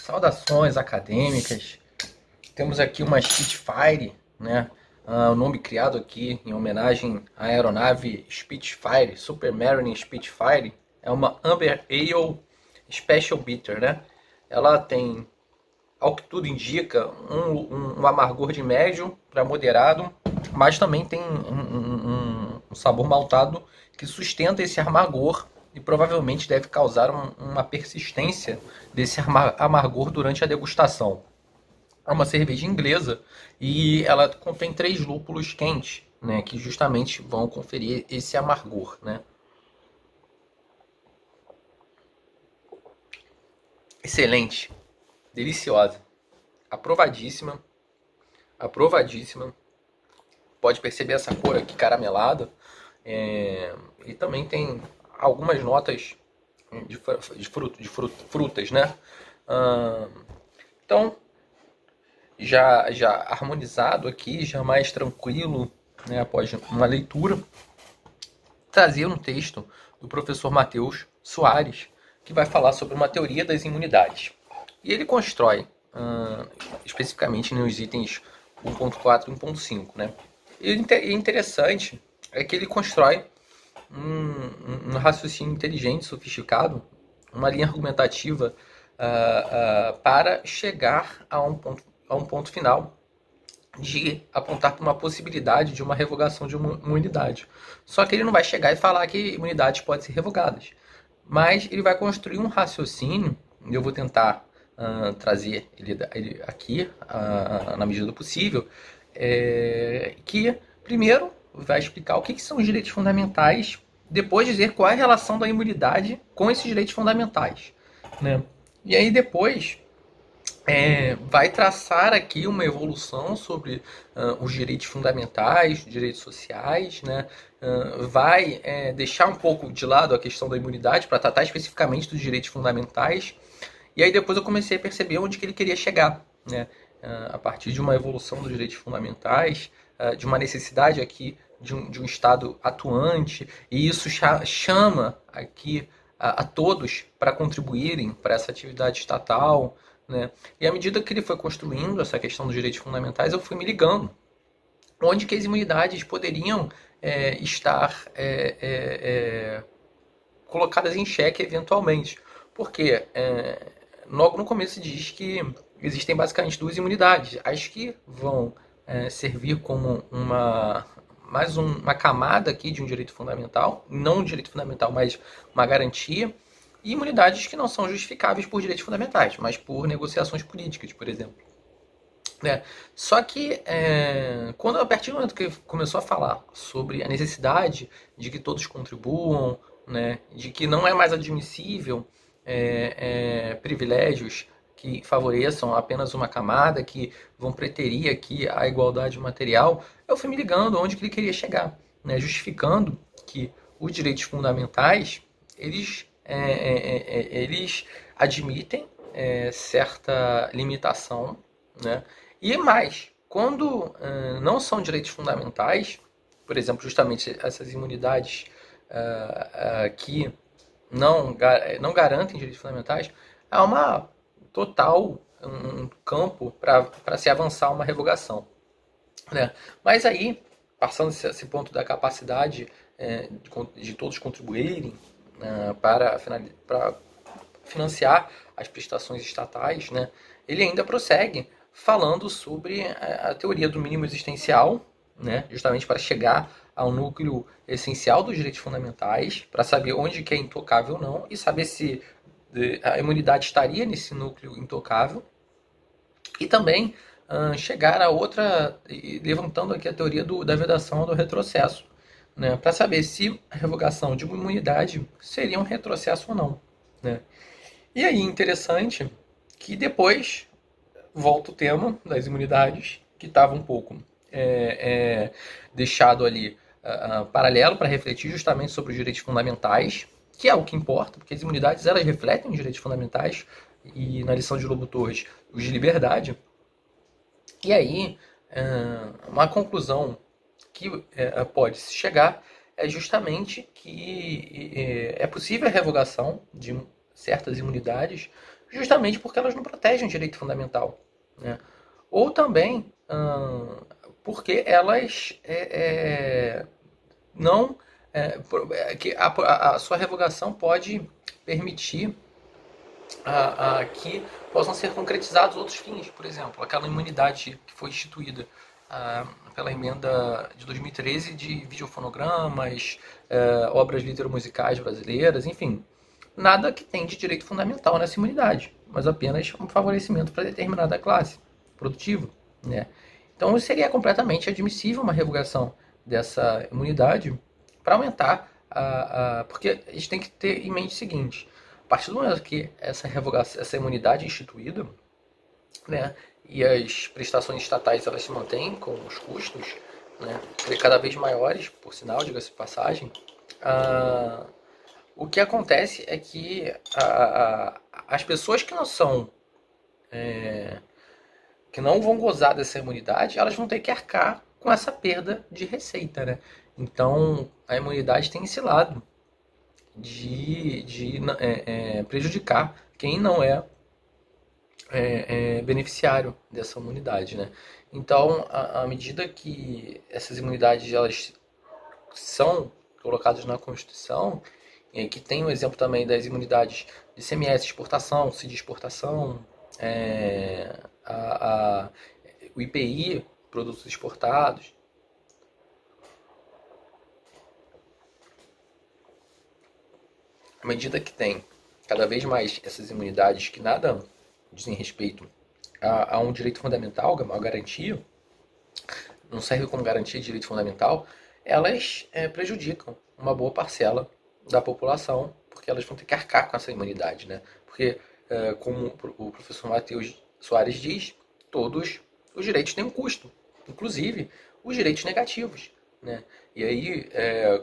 Saudações acadêmicas. Temos aqui uma Spitfire, né? O nome criado aqui em homenagem à aeronave Spitfire, Supermarine Spitfire. É uma Amber Ale Special Bitter, né? Ela tem, ao que tudo indica, um amargor de médio para moderado, mas também tem um sabor maltado que sustenta esse amargor e provavelmente deve causar uma persistência desse amargor durante a degustação. É uma cerveja inglesa e ela contém 3 lúpulos quentes, né, que justamente vão conferir esse amargor, né. Excelente, deliciosa, aprovadíssima, aprovadíssima. Pode perceber essa cor aqui caramelada. E também tem algumas notas de frutas, né? Então, já harmonizado aqui, já mais tranquilo, né, após uma leitura, trazia um texto do professor Matheus Soares, que vai falar sobre uma teoria das imunidades. E ele constrói, especificamente nos itens 1.4 e 1.5, né? E o interessante é que ele constrói um raciocínio inteligente, sofisticado, uma linha argumentativa para chegar a um ponto final de apontar para uma possibilidade de uma revogação de uma imunidade. Só que ele não vai chegar e falar que imunidades podem ser revogadas, mas ele vai construir um raciocínio, e eu vou tentar trazer ele aqui na medida do possível, que primeiro vai explicar o que são os direitos fundamentais, depois dizer qual é a relação da imunidade com esses direitos fundamentais, né? E aí depois vai traçar aqui uma evolução sobre os direitos fundamentais, direitos sociais, né? Vai deixar um pouco de lado a questão da imunidade para tratar especificamente dos direitos fundamentais. E aí depois eu comecei a perceber onde que ele queria chegar, né? A partir de uma evolução dos direitos fundamentais, de uma necessidade aqui de um Estado atuante, e isso chama aqui a todos para contribuírem para essa atividade estatal, né? E à medida que ele foi construindo essa questão dos direitos fundamentais, eu fui me ligando onde que as imunidades poderiam estar colocadas em xeque eventualmente. Porque logo no começo diz que existem basicamente 2 imunidades, as que vão servir como mais uma camada aqui de um direito fundamental, não um direito fundamental, mas uma garantia, e imunidades que não são justificáveis por direitos fundamentais, mas por negociações políticas, por exemplo. Só que a partir do momento que começou a falar sobre a necessidade de que todos contribuam, né, de que não é mais admissível privilégios que favoreçam apenas uma camada, que vão preterir aqui a igualdade material, eu fui me ligando onde que ele queria chegar, né, justificando que os direitos fundamentais, eles admitem certa limitação, né, e mais, quando não são direitos fundamentais, por exemplo, justamente essas imunidades que não garantem direitos fundamentais, há uma total um campo para se avançar uma revogação, né? Mas aí, passando esse ponto da capacidade de todos contribuírem para financiar as prestações estatais, né, ele ainda prossegue falando sobre a teoria do mínimo existencial, né, justamente para chegar ao núcleo essencial dos direitos fundamentais, para saber onde que é intocável ou não, e saber se a imunidade estaria nesse núcleo intocável, e também chegar a outra, levantando aqui a teoria da vedação ou do retrocesso, né, para saber se a revogação de uma imunidade seria um retrocesso ou não, né. E aí, interessante que depois volta o tema das imunidades, que estava um pouco deixado ali paralelo para refletir justamente sobre os direitos fundamentais, que é o que importa, porque as imunidades elas refletem os direitos fundamentais, e na lição de Lobo Torres, os de liberdade. E aí, uma conclusão que pode se chegar é justamente que é possível a revogação de certas imunidades, justamente porque elas não protegem o direito fundamental, né? Ou também porque elas não que a sua revogação pode permitir que possam ser concretizados outros fins, por exemplo, aquela imunidade que foi instituída pela emenda de 2013 de videofonogramas, obras literomusicais brasileiras, enfim, nada que tem de direito fundamental nessa imunidade, mas apenas um favorecimento para determinada classe produtiva, né? Então seria completamente admissível uma revogação dessa imunidade para aumentar porque a gente tem que ter em mente o seguinte: a partir do momento que essa revogação, essa imunidade é instituída, né, e as prestações estatais elas se mantêm com os custos, né, cada vez maiores, por sinal, diga-se de passagem, o que acontece é que as pessoas que não são que não vão gozar dessa imunidade, elas vão ter que arcar com essa perda de receita, né? Então a imunidade tem esse lado de prejudicar quem não é beneficiário dessa imunidade, né? Então, à medida que essas imunidades elas são colocadas na Constituição, que tem o exemplo também das imunidades de CMS exportação, CID exportação, o IPI, produtos exportados. À medida que tem cada vez mais essas imunidades que nada dizem respeito a um direito fundamental, uma garantia, não serve como garantia de direito fundamental, elas prejudicam uma boa parcela da população, porque elas vão ter que arcar com essa imunidade, né? Porque, como o professor Matheus Soares diz, todos os direitos têm um custo, inclusive os direitos negativos, né? E aí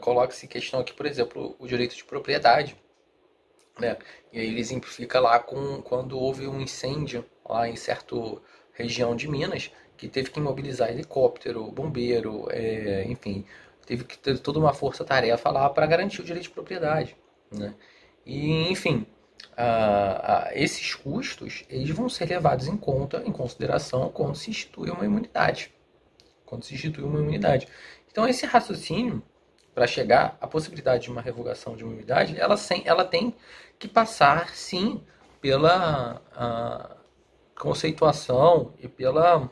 coloca-se questão aqui, por exemplo, o direito de propriedade, né? E aí ele exemplifica lá com quando houve um incêndio lá em certa região de Minas, que teve que mobilizar helicóptero, bombeiro, enfim, teve que ter toda uma força-tarefa lá para garantir o direito de propriedade, né? E, enfim, esses custos eles vão ser levados em conta, em consideração, quando se institui uma imunidade. Quando se institui uma imunidade. Então, esse raciocínio, para chegar à possibilidade de uma revogação de uma imunidade, ela tem que passar, sim, pela conceituação e pela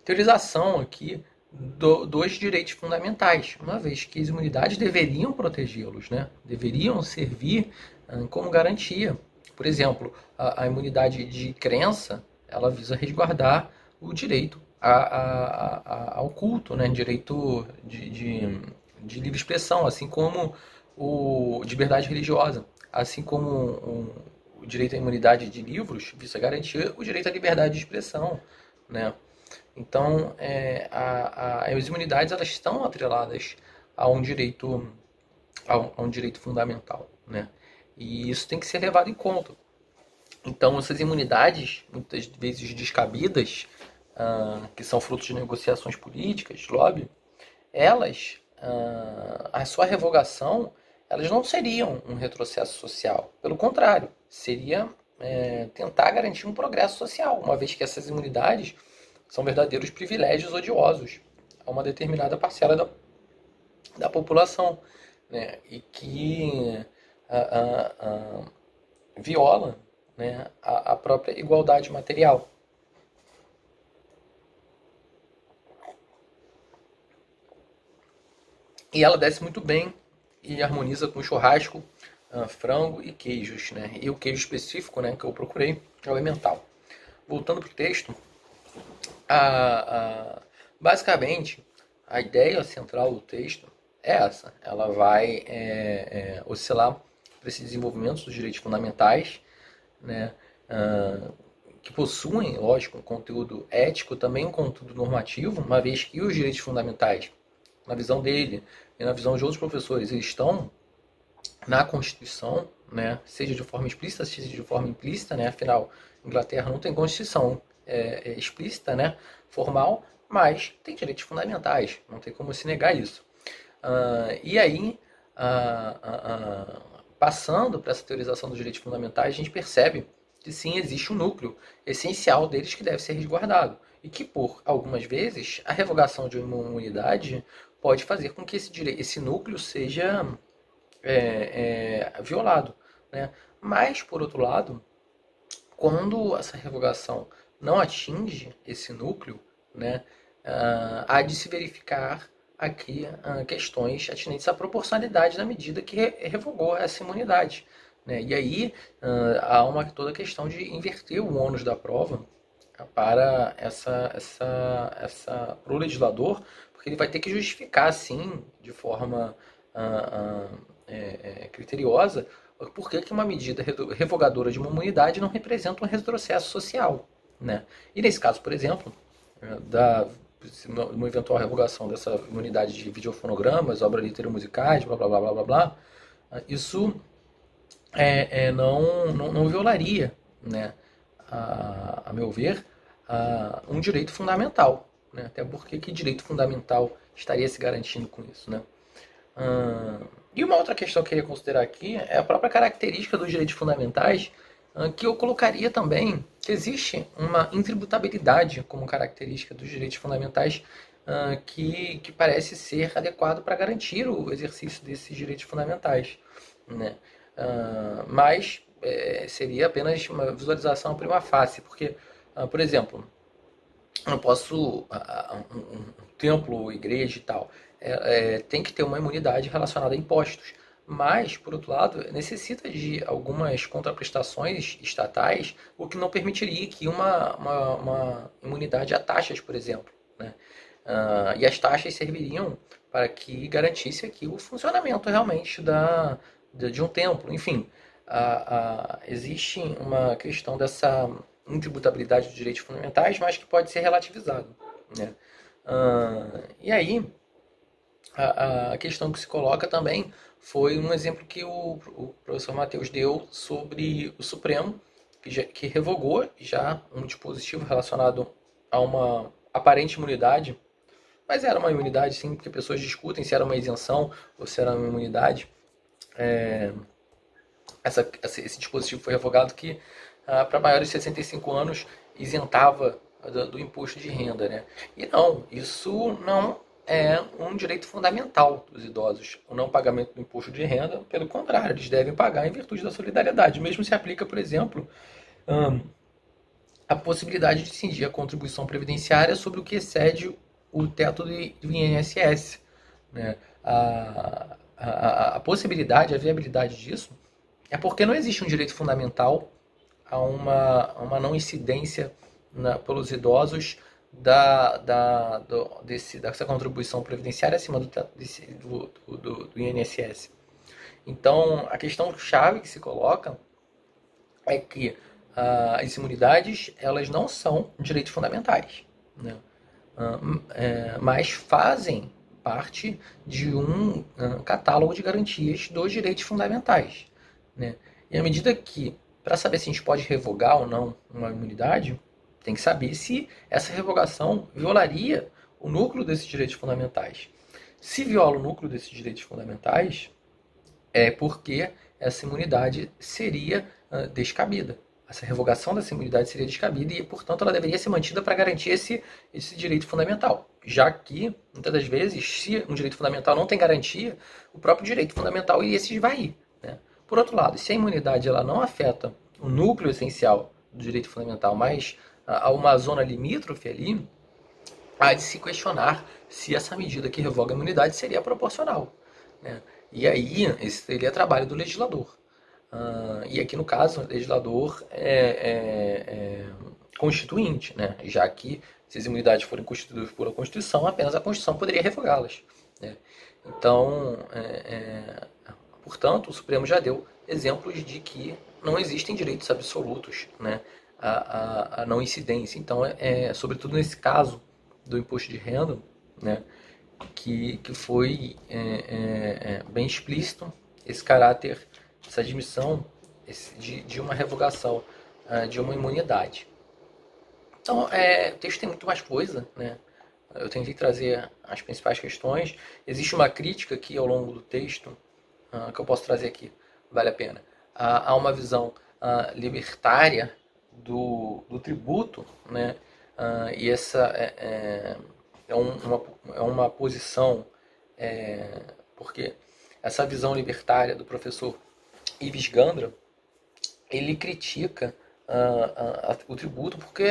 teorização aqui dos direitos fundamentais, uma vez que as imunidades deveriam protegê-los, né? Deveriam servir como garantia. Por exemplo, a imunidade de crença, ela visa resguardar o direito ao culto, né? Direito de livre expressão, assim como o de liberdade religiosa, assim como o direito à imunidade de livros visa garantir o direito à liberdade de expressão, né? Então, as imunidades elas estão atreladas a um direito fundamental, né? E isso tem que ser levado em conta. Então, essas imunidades, muitas vezes descabidas, que são frutos de negociações políticas, lobby, elas, a sua revogação, elas não seriam um retrocesso social. Pelo contrário, seria tentar garantir um progresso social, uma vez que essas imunidades são verdadeiros privilégios odiosos a uma determinada parcela da população, né? E que viola, né, a própria igualdade material. E ela desce muito bem e harmoniza com churrasco, frango e queijos, né? E o queijo específico, né, que eu procurei é o emmental. Voltando para o texto, basicamente, a ideia central do texto é essa. Ela vai oscilar para esse desenvolvimento dos direitos fundamentais, né, que possuem, lógico, um conteúdo ético, também um conteúdo normativo, uma vez que os direitos fundamentais, na visão dele e na visão de outros professores, eles estão na Constituição, né, seja de forma explícita, seja de forma implícita, né, afinal, Inglaterra não tem Constituição explícita, né, formal, mas tem direitos fundamentais, não tem como se negar isso. E aí, passando para essa teorização dos direitos fundamentais, a gente percebe que sim, existe um núcleo essencial deles que deve ser resguardado. E que, por algumas vezes, a revogação de uma imunidade pode fazer com que esse núcleo seja violado. Né? Mas, por outro lado, quando essa revogação não atinge esse núcleo, né, há de se verificar aqui questões atinentes à proporcionalidade na medida que revogou essa imunidade. Né? E aí há toda a questão de inverter o ônus da prova para para o legislador, porque ele vai ter que justificar, sim, de forma criteriosa, por que uma medida revogadora de uma imunidade não representa um retrocesso social. Né? E nesse caso, por exemplo, uma eventual revogação dessa imunidade de videofonogramas, obras literárias musicais, blá blá blá blá blá blá, isso não violaria, né, a meu ver, um direito fundamental. Né? Até porque que direito fundamental estaria se garantindo com isso? Né? E uma outra questão que eu queria considerar aqui é a própria característica dos direitos fundamentais, que eu colocaria também que existe uma intributabilidade como característica dos direitos fundamentais que parece ser adequado para garantir o exercício desses direitos fundamentais. Né? Mas seria apenas uma visualização prima facie, porque, por exemplo, eu não posso, um templo, igreja e tal, tem que ter uma imunidade relacionada a impostos. Mas, por outro lado, necessita de algumas contraprestações estatais, o que não permitiria que uma imunidade a taxas, por exemplo. Né? E as taxas serviriam para que garantisse aqui o funcionamento realmente de um templo. Enfim, existe uma questão dessa intributabilidade dos direitos fundamentais, mas que pode ser relativizado. Né? E aí, a questão que se coloca também foi um exemplo que o professor Matheus deu sobre o Supremo, que revogou já um dispositivo relacionado a uma aparente imunidade, mas era uma imunidade sim, porque pessoas discutem se era uma isenção ou se era uma imunidade. Esse dispositivo foi revogado que para maiores de 65 anos isentava do imposto de renda. Né? E não, isso não é um direito fundamental dos idosos, o não pagamento do imposto de renda. Pelo contrário, eles devem pagar em virtude da solidariedade. Mesmo se aplica, por exemplo, a possibilidade de cindir a contribuição previdenciária sobre o que excede o teto do INSS. Né? A possibilidade, a viabilidade disso é porque não existe um direito fundamental a uma não incidência pelos idosos dessa contribuição previdenciária acima do INSS. Então, a questão chave que se coloca é que as imunidades elas não são direitos fundamentais, né? Mas fazem parte de um catálogo de garantias dos direitos fundamentais. Né? E à medida que, para saber se a gente pode revogar ou não uma imunidade, tem que saber se essa revogação violaria o núcleo desses direitos fundamentais. Se viola o núcleo desses direitos fundamentais, é porque essa imunidade seria descabida. Essa revogação dessa imunidade seria descabida e, portanto, ela deveria ser mantida para garantir esse direito fundamental. Já que, muitas das vezes, se um direito fundamental não tem garantia, o próprio direito fundamental iria se esvair. Né? Por outro lado, se a imunidade ela não afeta o núcleo essencial do direito fundamental, mas a uma zona limítrofe ali, há de se questionar se essa medida que revoga a imunidade seria proporcional. Né? E aí, esse seria trabalho do legislador. E aqui no caso, o legislador é constituinte, né? Já que se as imunidades forem constituídas por a Constituição, apenas a Constituição poderia revogá-las. Né? Então, portanto, o Supremo já deu exemplos de que não existem direitos absolutos, né, a não incidência. Então, sobretudo nesse caso do imposto de renda, né, que foi bem explícito esse caráter, essa admissão de uma revogação de uma imunidade. Então, o texto tem muito mais coisa, né? Eu tentei trazer as principais questões. Existe uma crítica aqui ao longo do texto, que eu posso trazer aqui, vale a pena. Há uma visão libertária do tributo, né? E essa é uma posição, porque essa visão libertária do professor Ives Gandra, ele critica o tributo porque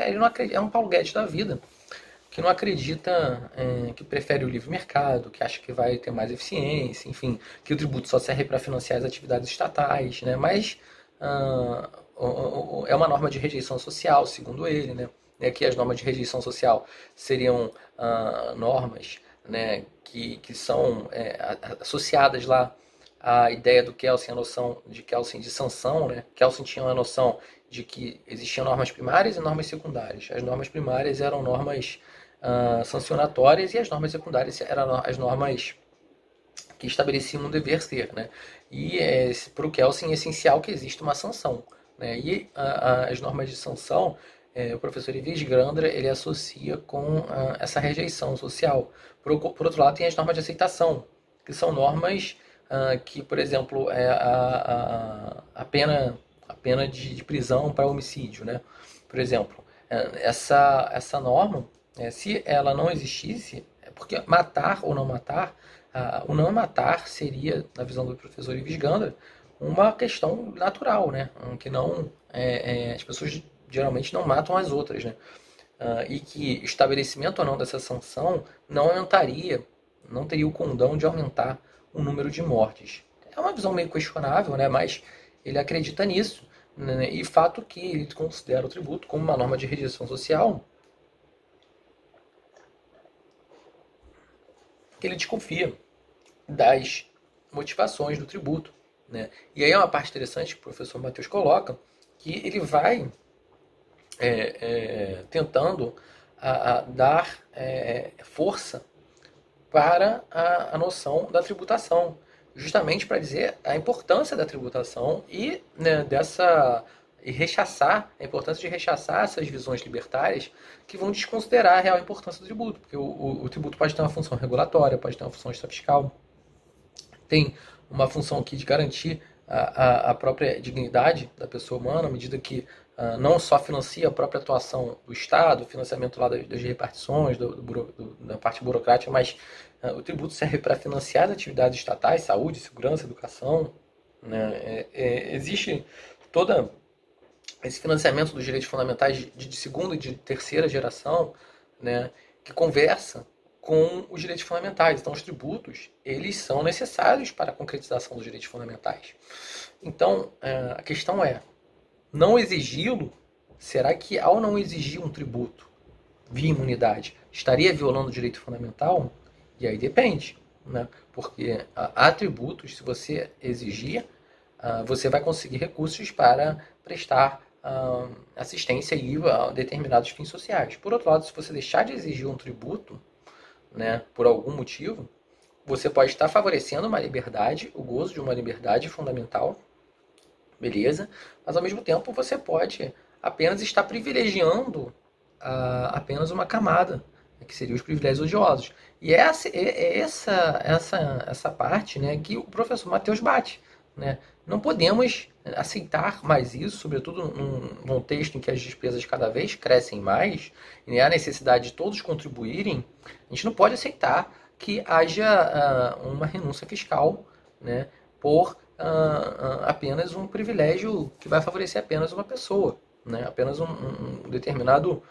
ele não acredita, é um Paulo Guedes da vida, que não acredita, que prefere o livre mercado, que acha que vai ter mais eficiência, enfim, que o tributo só serve para financiar as atividades estatais, né? Mas ah, é uma norma de rejeição social, segundo ele, né? Que as normas de rejeição social seriam normas, né, que são associadas lá à ideia do Kelsen, a noção de Kelsen de sanção, né? Kelsen tinha uma noção de que existiam normas primárias e normas secundárias. As normas primárias eram normas sancionatórias e as normas secundárias eram as normas que estabeleciam um dever ser, né? E para o Kelsen é essencial que exista uma sanção, né? E as normas de sanção, o professor Ives Grandra, ele associa com essa rejeição social. Por outro lado, tem as normas de aceitação, que são normas que, por exemplo, a pena de prisão para homicídio, né? Por exemplo, essa norma, se ela não existisse, é porque matar ou não matar, o não matar seria, na visão do professor Ives Gandra, uma questão natural, né? Que não, as pessoas geralmente não matam as outras, né? E que o estabelecimento ou não dessa sanção não aumentaria, não teria o condão de aumentar o número de mortes. É uma visão meio questionável, né? Mas ele acredita nisso, né? E fato que ele considera o tributo como uma norma de rejeição social, que ele desconfia das motivações do tributo, né? E aí é uma parte interessante que o professor Matheus coloca, que ele vai tentando dar força para a noção da tributação, justamente para dizer a importância da tributação e, né, e rechaçar a importância de rechaçar essas visões libertárias que vão desconsiderar a real importância do tributo, porque o tributo pode ter uma função regulatória, pode ter uma função extrafiscal, tem uma função aqui de garantir a própria dignidade da pessoa humana, à medida que não só financia a própria atuação do Estado, o financiamento lá das repartições, da parte burocrática, mas o tributo serve para financiar as atividades estatais, saúde, segurança, educação, né? Existe todo esse financiamento dos direitos fundamentais de segunda e de terceira geração, né, que conversa com os direitos fundamentais. Então, os tributos, eles são necessários para a concretização dos direitos fundamentais. Então, a questão é, não exigi-lo, será que ao não exigir um tributo via imunidade, estaria violando o direito fundamental? E aí depende, né? Porque há tributos, se você exigir, você vai conseguir recursos para prestar assistência e IVA a determinados fins sociais. Por outro lado, se você deixar de exigir um tributo, né, por algum motivo, você pode estar favorecendo uma liberdade, o gozo de uma liberdade fundamental, beleza? Mas ao mesmo tempo você pode apenas estar privilegiando apenas uma camada, né, que seriam os privilégios odiosos. E é essa parte, né, que o professor Matheus bate, né? Não podemos aceitar mais isso, sobretudo num contexto em que as despesas cada vez crescem mais e há necessidade de todos contribuírem. A gente não pode aceitar que haja uma renúncia fiscal, né, por apenas um privilégio que vai favorecer apenas uma pessoa, né, apenas um determinado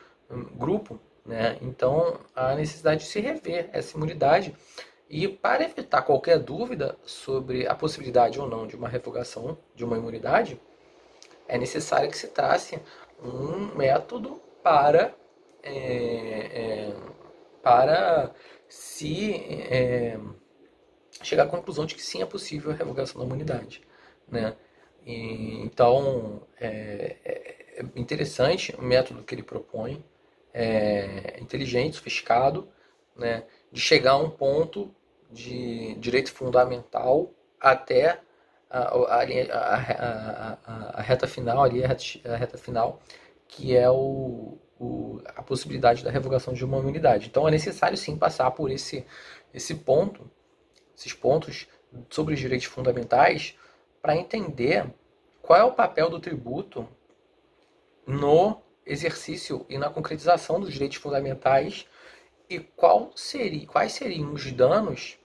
grupo, né? Então há necessidade de se rever essa imunidade. E para evitar qualquer dúvida sobre a possibilidade ou não de uma revogação de uma imunidade, é necessário que se trace um método para se chegar à conclusão de que sim, é possível a revogação da imunidade, né? Então é interessante o método que ele propõe, inteligente, sofisticado, né, de chegar a um ponto de direito fundamental até a reta final, a reta final, que é a possibilidade da revogação de uma imunidade. Então é necessário sim passar por esse ponto, esses pontos sobre os direitos fundamentais, para entender qual é o papel do tributo no exercício e na concretização dos direitos fundamentais e quais seriam os danos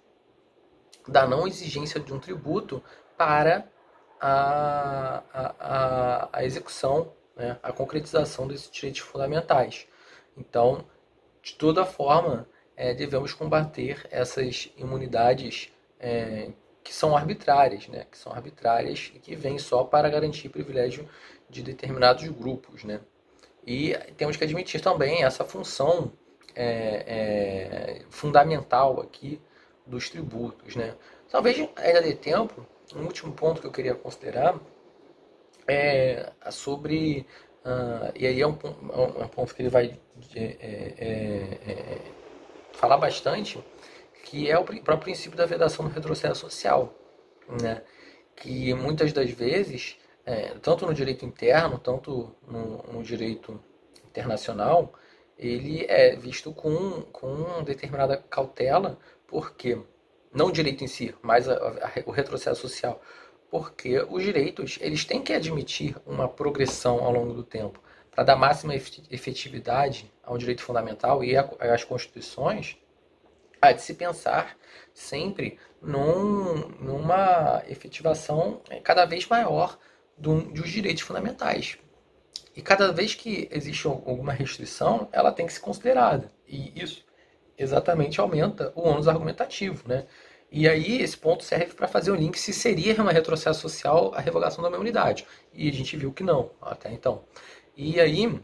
da não exigência de um tributo para a execução, né, a concretização desses direitos fundamentais. Então, de toda forma, devemos combater essas imunidades que são arbitrárias, né, que são arbitrárias e que vêm só para garantir privilégio de determinados grupos, né. E temos que admitir também essa função fundamental aqui dos tributos, né. Talvez ainda dê tempo. Um último ponto que eu queria considerar é sobre e aí é um ponto que ele vai falar bastante, que é o próprio princípio da vedação do retrocesso social, né? Que muitas das vezes, tanto no direito interno, tanto no direito internacional, ele é visto com determinada cautela, porque não o direito em si, mas o retrocesso social, porque os direitos eles têm que admitir uma progressão ao longo do tempo para dar máxima efetividade ao direito fundamental e às constituições. Há de se pensar sempre numa efetivação cada vez maior dos direitos fundamentais. E cada vez que existe alguma restrição, ela tem que ser considerada. E isso exatamente aumenta o ônus argumentativo, né? E aí esse ponto serve para fazer o link se seria uma retrocesso social a revogação da imunidade. E a gente viu que não, até então. E aí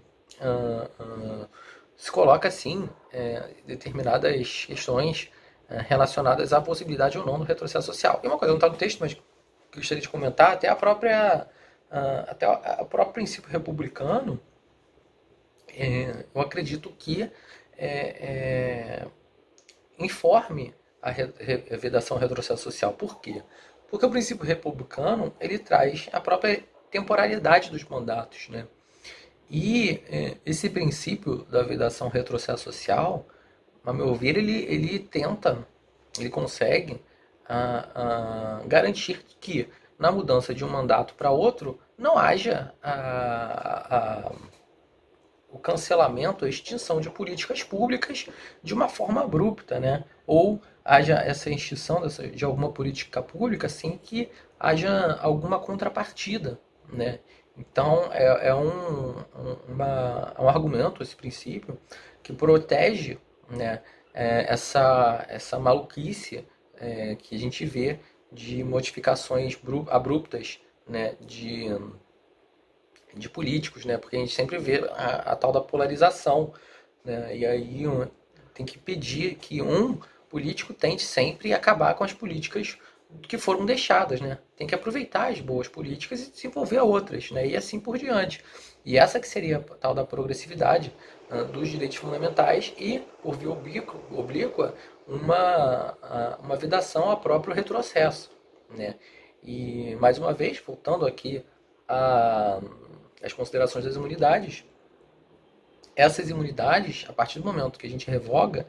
se coloca, assim, determinadas questões relacionadas à possibilidade ou não do retrocesso social. E uma coisa, não está no texto, mas que eu gostaria de comentar, até até o próprio princípio republicano, eu acredito que informe a vedação ao retrocesso social. Por quê? Porque o princípio republicano ele traz a própria temporalidade dos mandatos, né? E esse princípio da vedação ao retrocesso social, a meu ver, ele consegue garantir que na mudança de um mandato para outro não haja o cancelamento, a extinção de políticas públicas de uma forma abrupta, né? Ou haja essa extinção de alguma política pública sem que haja alguma contrapartida, né? Então, um argumento, esse princípio, que protege, né, essa maluquice que a gente vê de modificações abruptas, né, de políticos, né? Porque a gente sempre vê a tal da polarização, né? E aí tem que pedir que um político tente sempre acabar com as políticas que foram deixadas, né? Tem que aproveitar as boas políticas e desenvolver outras, né? E assim por diante. E essa que seria a tal da progressividade dos direitos fundamentais e, por via oblíqua, uma vedação ao próprio retrocesso, né? E, mais uma vez, voltando aqui às considerações das imunidades, essas imunidades, a partir do momento que a gente revoga,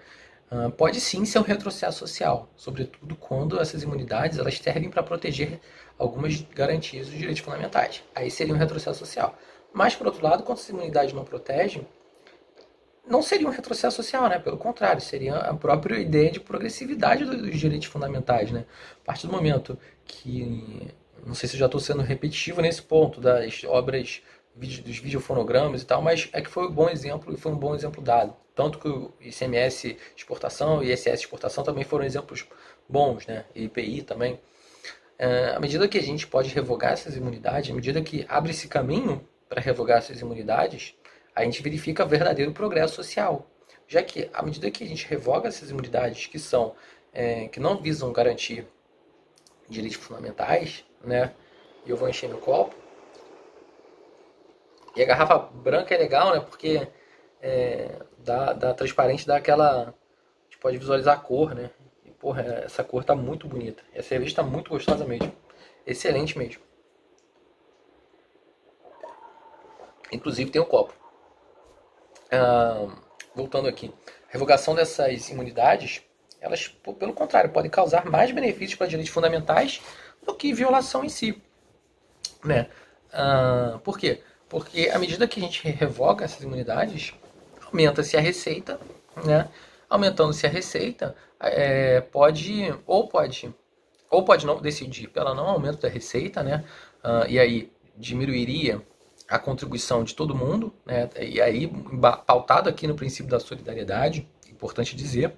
pode sim ser um retrocesso social, sobretudo quando essas imunidades elas servem para proteger algumas garantias dos direitos fundamentais. Aí seria um retrocesso social. Mas, por outro lado, quando essas imunidades não protegem, não seria um retrocesso social, né? Pelo contrário, seria a própria ideia de progressividade dos direitos fundamentais, né? A partir do momento que, não sei se eu já estou sendo repetitivo nesse ponto das obras, dos videofonogramas e tal, mas é que foi um bom exemplo e foi um bom exemplo dado. Tanto que o ICMS exportação e ISS exportação também foram exemplos bons, né? E IPI também. À medida que a gente pode revogar essas imunidades, à medida que abre esse caminho para revogar essas imunidades, a gente verifica o verdadeiro progresso social. Já que, à medida que a gente revoga essas imunidades que não visam garantir direitos fundamentais, né? E eu vou encher meu copo. E a garrafa branca é legal, né? Porque dá transparente, dá aquela... A gente pode visualizar a cor, né? E, porra, essa cor tá muito bonita. E a cerveja tá muito gostosa mesmo. Excelente mesmo. Inclusive tem um copo. Voltando aqui. A revogação dessas imunidades, elas, pelo contrário, podem causar mais benefícios para direitos fundamentais do que violação em si. né? Por quê? Porque à medida que a gente revoga essas imunidades, aumenta-se a receita, né? Aumentando-se a receita, pode não decidir pelo não aumento da receita, né? E aí diminuiria a contribuição de todo mundo, né? E aí pautado aqui no princípio da solidariedade, importante dizer,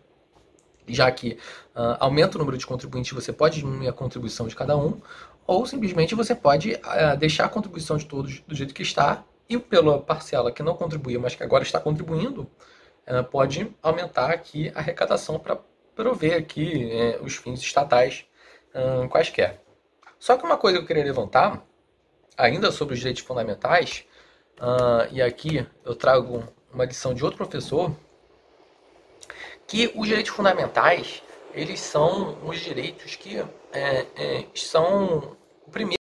já que aumenta o número de contribuintes, você pode diminuir a contribuição de cada um, ou simplesmente você pode deixar a contribuição de todos do jeito que está, e pela parcela que não contribuía, mas que agora está contribuindo, pode aumentar aqui a arrecadação para prover aqui os fins estatais quaisquer. Só que uma coisa que eu queria levantar, ainda sobre os direitos fundamentais, e aqui eu trago uma lição de outro professor, que os direitos fundamentais, eles são os direitos que são o primeiro